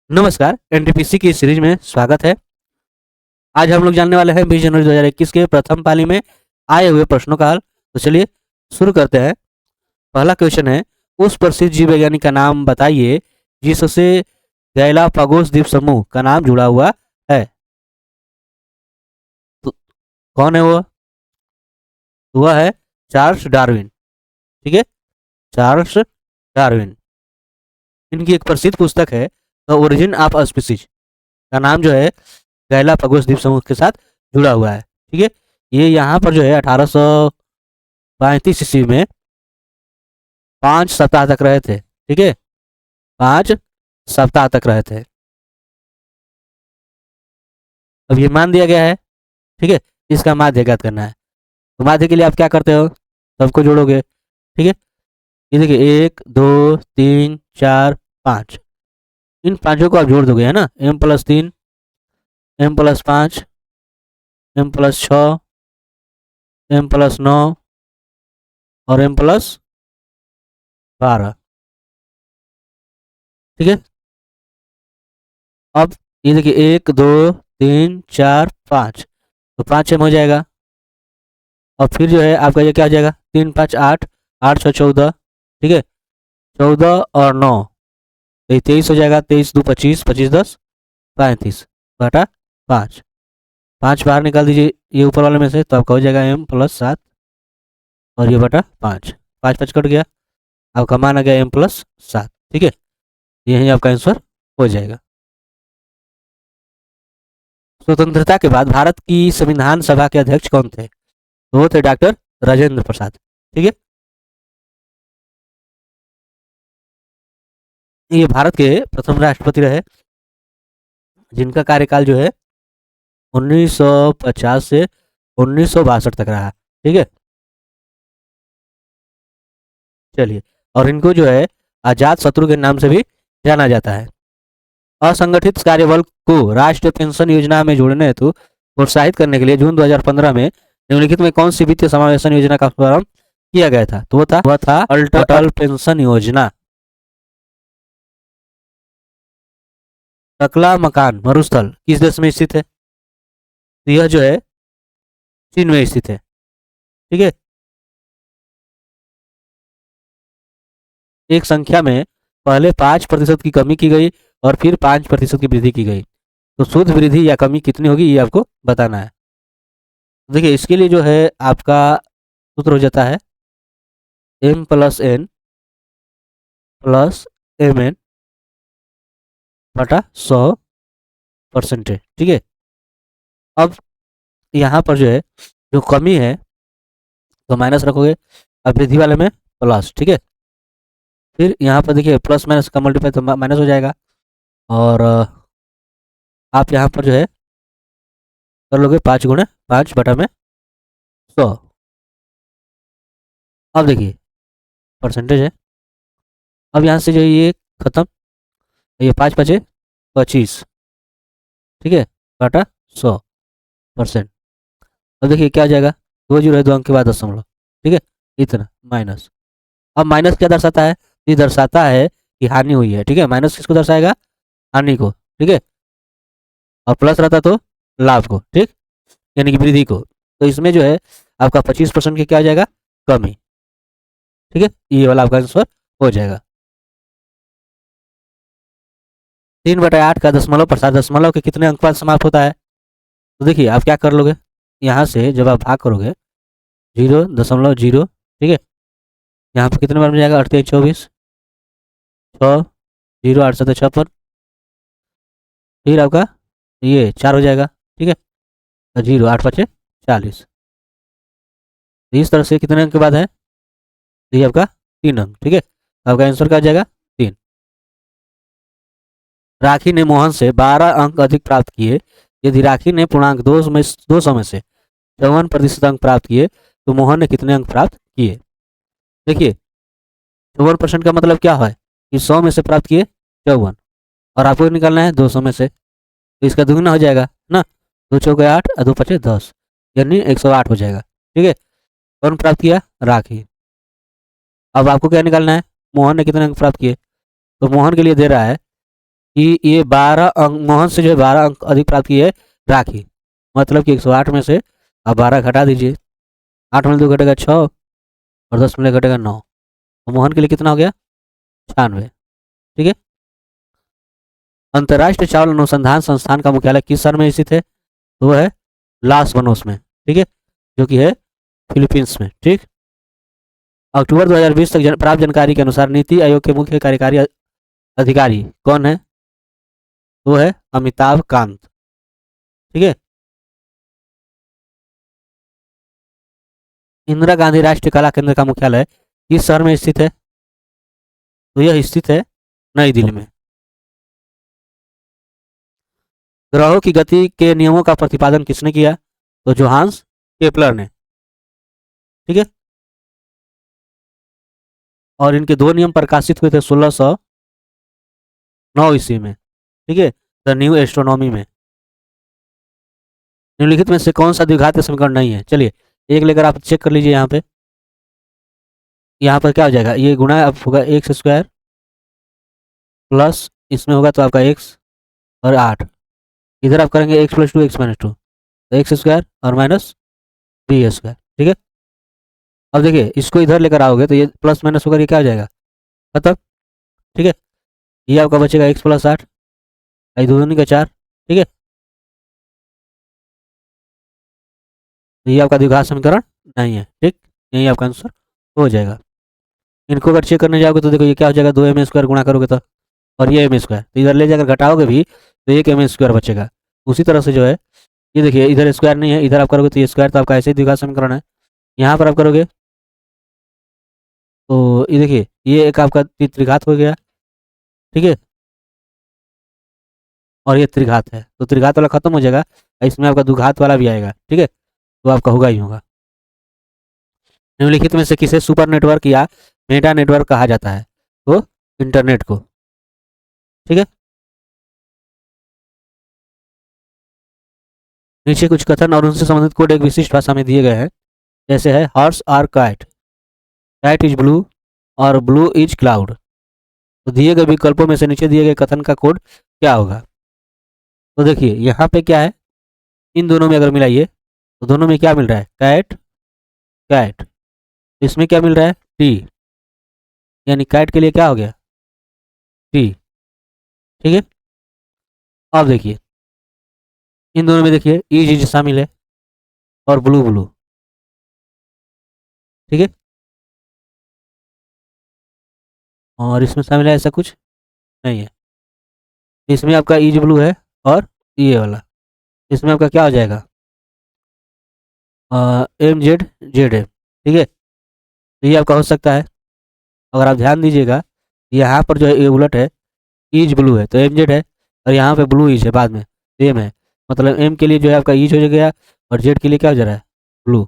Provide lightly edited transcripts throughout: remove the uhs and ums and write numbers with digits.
नमस्कार, एनटीपीसी की सीरीज में स्वागत है। आज हम लोग जानने वाले हैं 20 जनवरी 2021 के प्रथम पाली में आए हुए प्रश्नों का हल। तो चलिए शुरू करते हैं। पहला क्वेश्चन है, उस प्रसिद्ध जीव वैज्ञानिक का नाम बताइए जिससे गैलापागोस द्वीप समूह का नाम जुड़ा हुआ है। तो कौन है वो? वह है चार्ल्स डार्विन। ठीक है, चार्ल्स डार्विन। इनकी एक प्रसिद्ध पुस्तक है द ओरिजिन ऑफ स्पीसीज का नाम जो है गैलापागोस द्वीप समूह के साथ जुड़ा हुआ है। ठीक है, ये यहाँ पर जो है 1835 ईस्वी में 5 सप्ताह तक रहे थे। ठीक है, 5 सप्ताह तक रहे थे। अब ये मान दिया गया है। ठीक है, इसका माध्य ज्ञात करना है। तो माध्य के लिए आप क्या करते हो? सबको जोड़ोगे। ठीक है, ये देखिए 1 2 3 4 5, इन पांचों को आप जोड़ दोगे, है ना। m+3, m+5, m+6, m+9 और m+12। ठीक है, अब ये देखिए 1 2 3 4 5, तो 5 हो जाएगा। और फिर जो है आपका ये क्या हो जाएगा, 3 5 8, 8 6 14। ठीक है, 14 और 9, तो ये 23 हो जाएगा। 23 2 25, 25 10 35 बटा 5। 5 बाहर निकाल दीजिए ये ऊपर वाले में से, तो आपका हो जाएगा m+7 और ये बटा 5। 5 5 कट गया, आपका मान आ गया m+7। ठीक है, यही आपका आंसर हो जाएगा। स्वतंत्रता के बाद भारत की संविधान सभा के अध्यक्ष कौन थे? तो वो थे डॉक्टर राजेंद्र प्रसाद। ठीक है, ये भारत के प्रथम राष्ट्रपति रहे जिनका कार्यकाल जो है 1950 से 1962 तक रहा। ठीक है, चलिए, और इनको जो है आजाद शत्रु के नाम से भी जाना जाता है। असंगठित कार्यबल को राष्ट्रीय पेंशन योजना में जोड़ने हेतु प्रोत्साहित करने के लिए जून 2015 में निम्नलिखित में कौन सी वित्तीय समावेशन योजना का प्रारंभ किया गया था? तो वह था अटल पेंशन योजना। टकला मकान मरुस्थल किस देश में स्थित है? तो यह जो है चीन में स्थित है। ठीक है, एक संख्या में पहले 5% की कमी की गई और फिर 5% की वृद्धि की गई, तो शुद्ध वृद्धि या कमी कितनी होगी ये आपको बताना है। देखिए, इसके लिए जो है आपका सूत्र हो जाता है m+n+mn बटा 100%। ठीक है, अब यहाँ पर जो है जो कमी है तो माइनस रखोगे, अब वृद्धि वाले में प्लस। ठीक है, फिर यहाँ पर देखिए प्लस माइनस का मल्टीप्लाई तो माइनस हो जाएगा, और आप यहाँ पर जो है कर लोगे 5 × 5 बटा में 100। अब देखिए परसेंटेज है, अब यहाँ से जो है ये खत्म, ये 5 5 25। ठीक है, बटा 100%। अब देखिए क्या हो जाएगा, 2 जीरो है, 2 अंक के बाद दशमलव। ठीक है, इतना माइनस। अब माइनस क्या दर्शाता है? ये दर्शाता है कि हानि हुई है। ठीक है, माइनस किसको दर्शाएगा? हानि को। ठीक है, और प्लस रहता तो लाभ को। ठीक, यानी कि वृद्धि को। तो इसमें जो है आपका 25% की क्या हो जाएगा? कमी। ठीक है, ये वाला आपका आंसर हो जाएगा। 3/8 का दशमलव प्रसाद दशमलव के कितने अंक बाद समाप्त होता है? तो देखिए आप क्या कर लोगे, यहाँ से जब आप भाग करोगे 0.0, ठीक है, यहाँ पर कितने बार मिल जाएगा? 38 24, 6 0 8 7 56, फिर आपका ये 4 हो जाएगा। ठीक है, 0 8 5 40। इस तरह से कितने अंक के बाद है? तो ये आपका 3 अंक। ठीक है, आपका आंसर क्या हो जाएगा? 3। राखी ने मोहन से 12 अंक अधिक प्राप्त किए। यदि राखी ने पूर्णांक 200 में से 54% अंक प्राप्त किए तो मोहन ने कितने अंक प्राप्त किए? देखिए 54% का मतलब क्या है कि 100 में से प्राप्त किए 54, और आपको निकालना है 200 में से, तो इसका दुगना हो जाएगा ना। 2 चौके 8 और 2 5 10, यानी 108 हो जाएगा। ठीक है, कौन प्राप्त किया? राखी। अब आपको क्या निकालना है? मोहन ने कितने अंक प्राप्त किए? तो मोहन के लिए दे रहा है कि ये 12 अंक मोहन से जो है 12 अंक अधिक प्राप्त किए राखी, मतलब कि 108 में से आप 12 घटा दीजिए, 8 में 2 घटेगा 6 और 10 में घटेगा 9, तो मोहन के लिए कितना हो गया 96। ठीक है। अंतर्राष्ट्रीय चावल अनुसंधान संस्थान का मुख्यालय किस शहर में स्थित है, तो वो है लास बनोस में, ठीक है, जो कि है फिलीपींस में। ठीक। अक्टूबर 2020 तक प्राप्त जानकारी के अनुसार नीति आयोग के मुख्य कार्यकारी अधिकारी कौन है, वो है अमिताभ कांत। ठीक है। इंदिरा गांधी राष्ट्रीय कला केंद्र का मुख्यालय किस शहर में स्थित है, तो यह स्थित है नई दिल्ली में। ग्रहों की गति के नियमों का प्रतिपादन किसने किया, तो जोहान्स केपलर ने। ठीक है। और इनके 2 नियम प्रकाशित हुए थे 1609 ईस्वी में। ठीक है, द न्यू एस्ट्रोनॉमी में। निम्नलिखित में से कौन सा द्विघात समीकरण नहीं है, चलिए एक लेकर आप चेक कर लीजिए। यहाँ पर क्या हो जाएगा, ये गुणा अब होगा एक्स स्क्वायर प्लस इसमें होगा तो आपका एक्स और 8, इधर आप करेंगे एक्स प्लस 2 एक्स माइनस 2, तो एक्स स्क्वायर और माइनस बी स्क्वायर। ठीक है। अब देखिए इसको इधर लेकर आओगे तो ये प्लस माइनस होकर ये क्या हो जाएगा खत्म। ठीक है। ये आपका बचेगा एक्स प्लस 8, दो दूनी का 4। ठीक है। तो ये आपका द्विघात समीकरण नहीं है। ठीक, यही आपका आंसर हो जाएगा। इनको अगर चेक करने जाओगे तो देखो ये क्या हो जाएगा, 2m² गुणा करोगे तो, और ये m², तो इधर ले जाकर घटाओगे भी तो 1m² बचेगा। उसी तरह से जो है ये देखिए इधर स्क्वायर नहीं है, इधर आप करोगे तो ये स्क्वायर, तो आपका ऐसे ही द्विघात समीकरण है। यहाँ पर आप करोगे तो ये देखिए ये एक आपका त्रिघात हो गया। ठीक है। और ये त्रिघात है तो त्रिघात वाला खत्म हो जाएगा, इसमें आपका द्विघात वाला भी आएगा। ठीक है, तो आपका होगा ही होगा। निम्नलिखित में से किसे सुपर नेटवर्क या मेटा नेटवर्क कहा जाता है, तो इंटरनेट को। ठीक है। नीचे कुछ कथन और उनसे संबंधित कोड एक विशिष्ट भाषा में दिए गए हैं, जैसे है horse are kite, kite is blue और ब्लू इज क्लाउड। तो दिए गए विकल्पों में से नीचे दिए गए कथन का कोड क्या होगा, तो देखिए यहाँ पे क्या है, इन दोनों में अगर मिलाइए तो दोनों में क्या मिल रहा है, कैट कैट, इसमें क्या मिल रहा है टी, यानी कैट के लिए क्या हो गया टी। ठीक है। अब देखिए इन दोनों में देखिए इज शामिल है और ब्लू ब्लू। ठीक है। और इसमें शामिल है ऐसा कुछ नहीं है, इसमें आपका इज ब्लू है और ये वाला, इसमें आपका क्या हो जाएगा MZ ठीक है। तो ये आपका हो सकता है, अगर आप ध्यान दीजिएगा यहाँ पर जो है ये उलट है, इज ब्लू है तो MZ है, और यहाँ पे ब्लू इज है बाद में एम है, मतलब एम के लिए जो है आपका इज हो गया और जेड के लिए क्या हो जा रहा है ब्लू।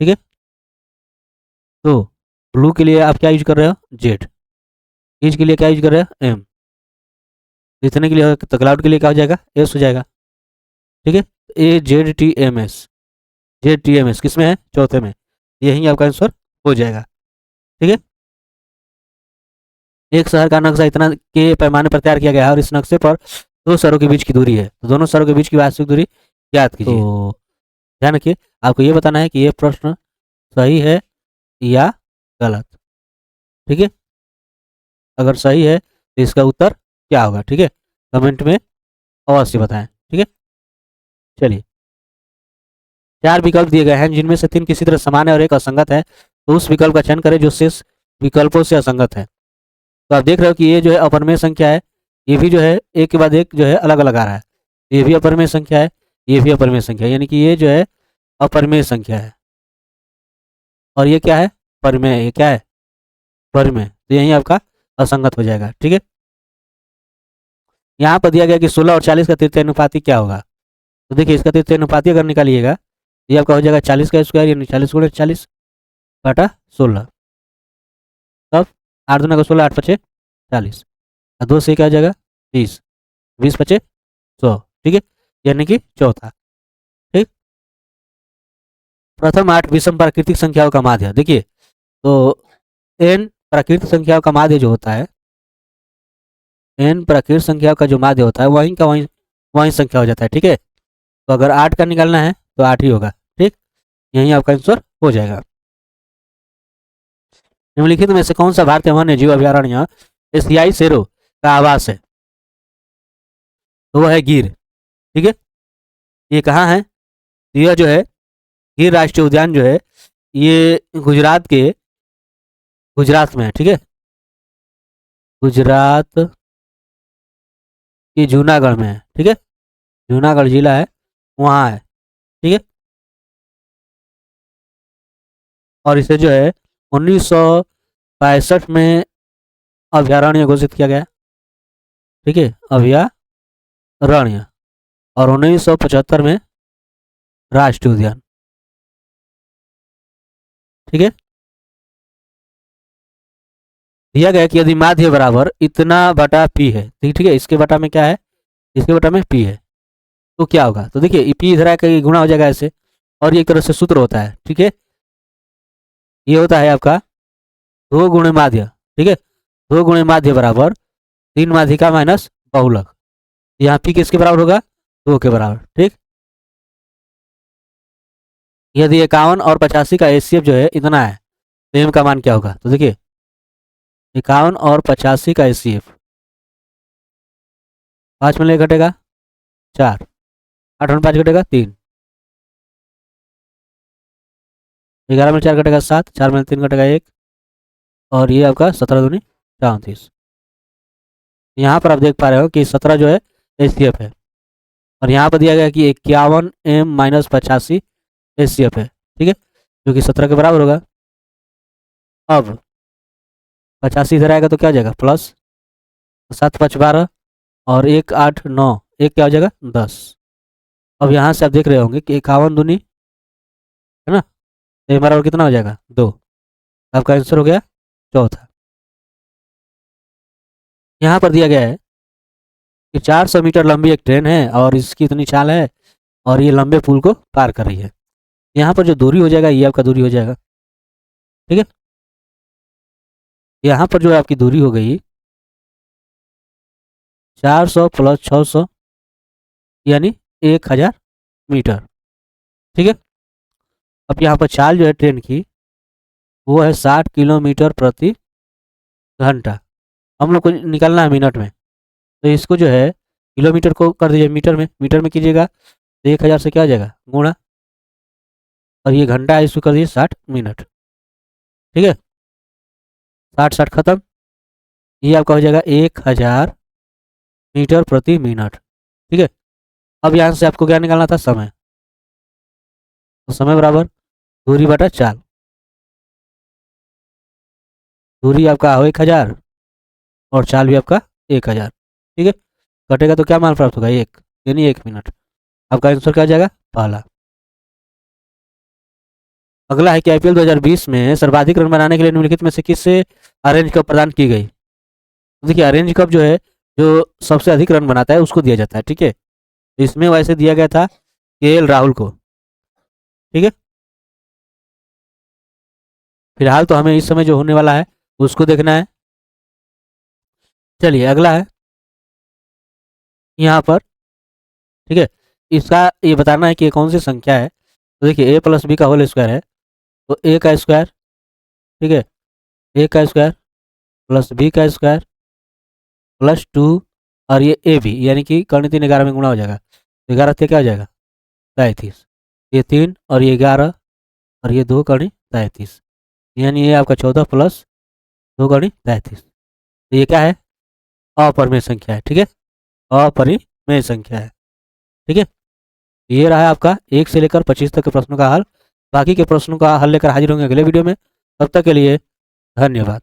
ठीक है। तो ब्लू के लिए आप क्या यूज कर रहे हो जेड, इज के लिए क्या यूज कर रहे हो एम, इतने के लिए तो क्लाउड के लिए क्या हो जाएगा एस हो जाएगा। ठीक है। AZTMS किस में है, चौथे में, यही आपका आंसर हो जाएगा। ठीक है। एक शहर का नक्शा इतना के पैमाने पर तैयार किया गया है और इस नक्शे पर 2 शहरों के बीच की दूरी है, तो दोनों शहरों के बीच की वास्तविक दूरी ज्ञात कीजिए। तो ध्यान रखिए आपको ये बताना है कि ये प्रश्न सही है या गलत। ठीक है। अगर सही है तो इसका उत्तर क्या होगा, ठीक है, कमेंट में अवश्य बताएं। ठीक है। चलिए 4 विकल्प दिए गए हैं जिनमें से 3 किसी तरह समान है और एक असंगत है, तो उस विकल्प का चयन करें जो शेष विकल्पों से असंगत है। तो आप देख रहे हो कि ये जो है अपरमेय संख्या है, ये भी जो है एक के बाद एक जो है अलग अलग आ रहा है, ये भी अपरमेय संख्या है, ये भी अपरमेय संख्या है, यानी कि ये जो है अपरमेय संख्या है और ये क्या है परमेय, ये क्या है परमेय, तो यही आपका असंगत हो जाएगा। ठीक है। यहाँ पर दिया गया कि 16 और 40 का तृतीय अनुपाती क्या होगा, तो देखिए इसका तृतीय अनुपाती अगर निकालिएगा ये आपका हो जाएगा 40 का स्क्वायर, यानी 40 गुणे 40 बटा 16, तब 8 दूना का 16, 8 पचे 40 और 2 से क्या हो जाएगा 20, 20 पचे 100। ठीक है, यानी कि चौथा। ठीक। प्रथम 8 विषम प्राकृतिक संख्याओं का माध्य, देखिए तो n प्राकृतिक संख्याओं का माध्य जो होता है n प्राकृत संख्या का जो माध्य होता है वहीं का वहीं संख्या हो जाता है। ठीक है, तो अगर 8 का निकालना है तो 8 ही होगा। ठीक, यही आपका आंसर हो जाएगा। निम्नलिखित में से कौन सा भारतीय वन्य जीव अभयारण्य एशियाई शेरों का आवास है? तो वह है गिर। ठीक है, ये कहाँ है? यह जो है गिर राष्ट्रीय उद्यान जो है ये गुजरात में है। ठीक है, गुजरात की जूनागढ़ में है। ठीक है, जूनागढ़ जिला है, वहाँ है। ठीक है, और इसे जो है 1965 में अभयारण्य घोषित किया गया। ठीक है, अभयारण्य, और 1975 में राष्ट्रीय उद्यान। ठीक है, दिया गया कि यदि माध्य बराबर इतना बटा पी है, ठीक है, इसके बटा में क्या है, इसके बटा में पी है, तो क्या होगा? तो देखिए पी इधर आकर गुणा हो जाएगा ऐसे, और ये एक तरह से सूत्र होता है। ठीक है, ये होता है आपका 2 गुणे माध्य। ठीक है, 2 गुणे माध्य बराबर 3 माध्यिका माइनस बहुलक। यहाँ पी किसके बराबर होगा? 2 के बराबर। ठीक, यदि 51 और 85 का एचसीएफ जो है इतना है तो एम का मान क्या होगा? तो देखिए 51 और 85 का एचसीएफ 5 में ले घटेगा 4, 8 में 5 घटेगा 3, 11 में 4 घटेगा 7, 4 में 3 घटेगा 1, और ये आपका 17 दूनी 34। यहाँ पर आप देख पा रहे हो कि 17 जो है एचसीएफ है, और यहाँ पर दिया गया कि 51 एम माइनस 85 एचसीएफ है। ठीक है, जो कि 17 के बराबर होगा। अब 85 इधर आएगा तो क्या हो जाएगा? प्लस 7 5 12, और 1 8 9, एक क्या हो जाएगा? 10। अब यहाँ से आप देख रहे होंगे कि 51 दूनी है ना, तो बराबर कितना हो जाएगा? 2। आपका आंसर हो गया चौथा। यहाँ पर दिया गया है कि 400 मीटर लंबी एक ट्रेन है और इसकी इतनी चाल है, और ये लंबे पुल को पार कर रही है। यहाँ पर जो दूरी हो जाएगा ये आपका दूरी हो जाएगा। ठीक है, यहाँ पर जो आपकी दूरी हो गई 400 प्लस 600 यानी 1000 मीटर। ठीक है, अब यहाँ पर चाल जो है ट्रेन की वो है 60 किलोमीटर प्रति घंटा। हम लोग को निकलना है मिनट में, तो इसको जो है किलोमीटर को कर दीजिए मीटर में कीजिएगा, तो 1000 से क्या हो जाएगा? गुणा, और ये घंटा है इसको कर दीजिए 60 मिनट। ठीक है, 60 60 खत्म, ये आपका हो जाएगा 1000 मीटर प्रति मिनट। ठीक है, अब यहाँ से आपको क्या निकालना था? समय। तो समय बराबर दूरी बटा चाल, दूरी आपका हो 1000 और चाल भी आपका 1000। ठीक है, कटेगा तो क्या मान प्राप्त होगा? 1, यानी 1 मिनट। आपका आंसर क्या आ जाएगा? पहला। अगला है कि आईपीएल 2020 में सर्वाधिक रन बनाने के लिए निम्नलिखित में से किससे ऑरेंज कप प्रदान की गई? तो देखिए ऑरेंज कप जो है जो सबसे अधिक रन बनाता है उसको दिया जाता है। ठीक है, तो इसमें वैसे दिया गया था केएल राहुल को। ठीक है, फिलहाल तो हमें इस समय जो होने वाला है उसको देखना है। चलिए अगला है यहाँ पर। ठीक है, इसका ये बताना है कि ये कौन सी संख्या है। तो देखिए ए प्लस बी का होल स्क्वायर है, तो ए का स्क्वायर, ठीक है, ए का स्क्वायर प्लस बी का स्क्वायर प्लस 2, और ये ए बी यानी कि कर्ण 3 11 में गुणा हो जाएगा, तो 11 से क्या हो जाएगा? 33। ये 3 और ये 11 और ये 2 कर्ण 33, यानी ये आपका 14 प्लस 2 कर्ण 33। तो ये क्या है? अपरिमेय संख्या है। ठीक है, अपरिमेय संख्या है। ठीक है, ये रहा आपका 1 से लेकर 25 तक के प्रश्नों का हल। बाकी के प्रश्नों का हल लेकर हाजिर होंगे अगले वीडियो में। तब तक के लिए धन्यवाद।